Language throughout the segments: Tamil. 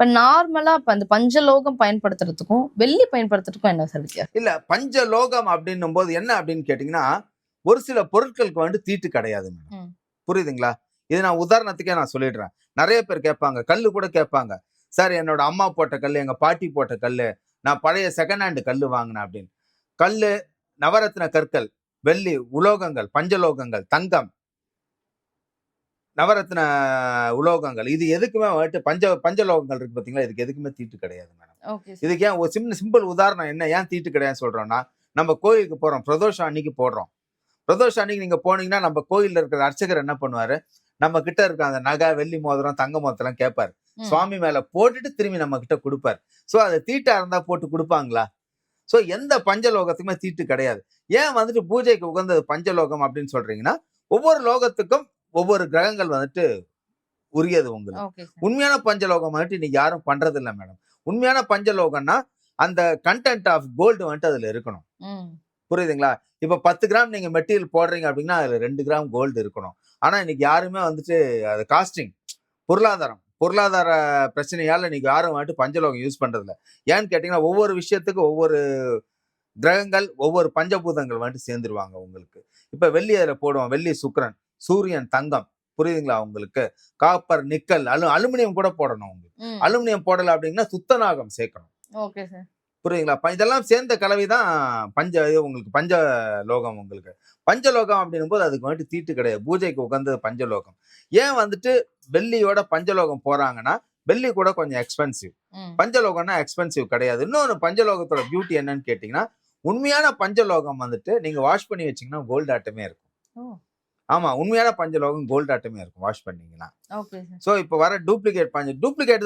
இப்ப நார்மலா இப்ப அந்த பஞ்சலோகம் பயன்படுத்துறதுக்கும் வெள்ளி பயன்படுத்துறதுக்கும் என்ன சார் வித்தியாசம்? இல்ல பஞ்சலோகம் அப்படின்னும் போது என்ன அப்படின்னு கேட்டீங்கன்னா, ஒரு சில பொருட்களுக்கு வந்து தீட்டு கிடையாது மேடம். ம். புரியுதுங்களா? இது நான் உதாரணத்துக்கே நான் சொல்லிடுறேன். நிறைய பேர் கேட்பாங்க, கல்லு கூட கேட்பாங்க. சார் என்னோட அம்மா போட்ட கல்லு, எங்க பாட்டி போட்ட கல்லு, நான் பழைய செகண்ட் ஹேண்ட் கல்லு வாங்கினேன் அப்படின்னு. கல்லு, நவரத்ன கற்கள், வெள்ளி, உலோகங்கள், பஞ்சலோகங்கள், தங்கம், நவரத்ன உலோகங்கள், இது எதுக்குமே வந்துட்டு பஞ்சலோகங்கள் இருக்கு பாத்தீங்களா, இதுக்கு எதுக்குமே தீட்டு கிடையாது மேடம். Okay sir. இதுக்கு ஏன் ஒரு சிம்பிள் உதாரணம் என்ன ஏன் தீட்டு கிடையாதுன்னு சொல்றோம்னா, நம்ம கோயிலுக்கு போறோம், பிரதோஷம் அன்னைக்கு போடுறோம். பிரதோஷம் அன்னைக்கு நீங்க போனீங்கன்னா நம்ம கோயில்ல இருக்கிற அர்ச்சகர் என்ன பண்ணுவாரு, நம்ம கிட்ட இருக்க அந்த நகை, வெள்ளி மோதிரம், தங்க மோதிரம் கேட்பாரு. சுவாமி மேல போட்டுட்டு திரும்பி நம்ம கிட்ட கொடுப்பாரு. சோ அது தீட்டா இருந்தா போட்டு கொடுப்பாங்களா? சோ எந்த பஞ்சலோகத்துக்குமே தீட்டு கிடையாது. ஏன் வந்துட்டு பூஜைக்கு உகந்தது பஞ்சலோகம் அப்படின்னு சொல்றீங்கன்னா, ஒவ்வொரு லோகத்துக்கும் ஒவ்வொரு கிரகங்கள் வந்துட்டு உரியது உங்களுக்கு. Okay sir. உண்மையான பஞ்சலோகம் வந்துட்டு இன்னைக்கு யாரும் பண்றது இல்ல மேடம். உண்மையான பஞ்சலோகம்னா அந்த கண்டென்ட் ஆஃப் கோல்டு வந்துட்டு அதுல இருக்கணும். ம். புரியுதுங்களா? இப்ப 10 கிராம் நீங்க மெட்டீரியல் போடுறீங்க அப்படின்னா அதுல 2 கிராம் கோல்டு இருக்கணும். ஆனா இன்னைக்கு யாருமே வந்துட்டு அது காஸ்டிங் பொருளாதார பிரச்சனையால இன்னைக்கு யாரும் வந்துட்டு பஞ்சலோகம் யூஸ் பண்றது இல்ல. ஏன்னு கேட்டீங்கன்னா ஒவ்வொரு விஷயத்துக்கும் ஒவ்வொரு கிரகங்கள், ஒவ்வொரு பஞ்சபூதங்கள் வந்துட்டு சேர்ந்துருவாங்க உங்களுக்கு. இப்ப வெள்ளி அதுல போடுவோம். வெள்ளி, சுக்கிரன், சூரியன், தங்கம். புரியுதுங்களா உங்களுக்கு? காப்பர், நிக்கல், அலுமினியம் கூட போடணும் உங்களுக்கு. ம். அலுமினியம் போடல அப்படின்னா துத்தநாகம் சேர்க்கணும். Okay sir. புரியுதுங்களா? இதெல்லாம் சேர்ந்த கலவைதான் உங்களுக்கு பஞ்சலோகம் உங்களுக்கு. பஞ்சலோகம் அப்படின்னும்போது அதுக்கு வந்துட்டு தீட்டு கிடையாது. பூஜைக்கு உகந்தது பஞ்சலோகம். ஏன் வந்துட்டு வெள்ளியோட பஞ்சலோகம் போறாங்கன்னா, வெள்ளி கூட கொஞ்சம் எக்ஸ்பென்சிவ். ம். பஞ்சலோகம்னா எக்ஸ்பென்சிவ் கிடையாது. இன்னொன்னு பஞ்சலோகத்தோட பியூட்டி என்னன்னு கேட்டீங்கன்னா, உண்மையான பஞ்சலோகம் வந்துட்டு நீங்க வாஷ் பண்ணி வச்சீங்கன்னா கோல்ட் ஆட்டமே இருக்கும். ஓ! ஆமா, உண்மையான பஞ்சலோகம் கோல்ட் ஆட்டமே இருக்கும் வாஷ் பண்ணீங்கன்னா. Okay sir. சோ இப்ப வர டூப்ளிகேட்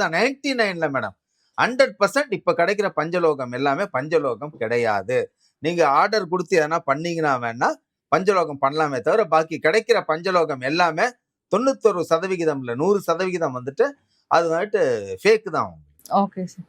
தான் 99ல மேடம். 100% இப்ப கிடைக்கிற பஞ்சலோகம் எல்லாமே பஞ்சலோகம் கிடையாது. நீங்க ஆர்டர் கொடுத்து எதனா பண்ணீங்கன்னா வேணா பஞ்சலோகம் பண்ணலாமே தவிர பாக்கி கிடைக்கிற பஞ்சலோகம் எல்லாமே 91% இல்ல 100% வந்துட்டு அது வந்துட்டு ஃபேக் தான். Okay sir.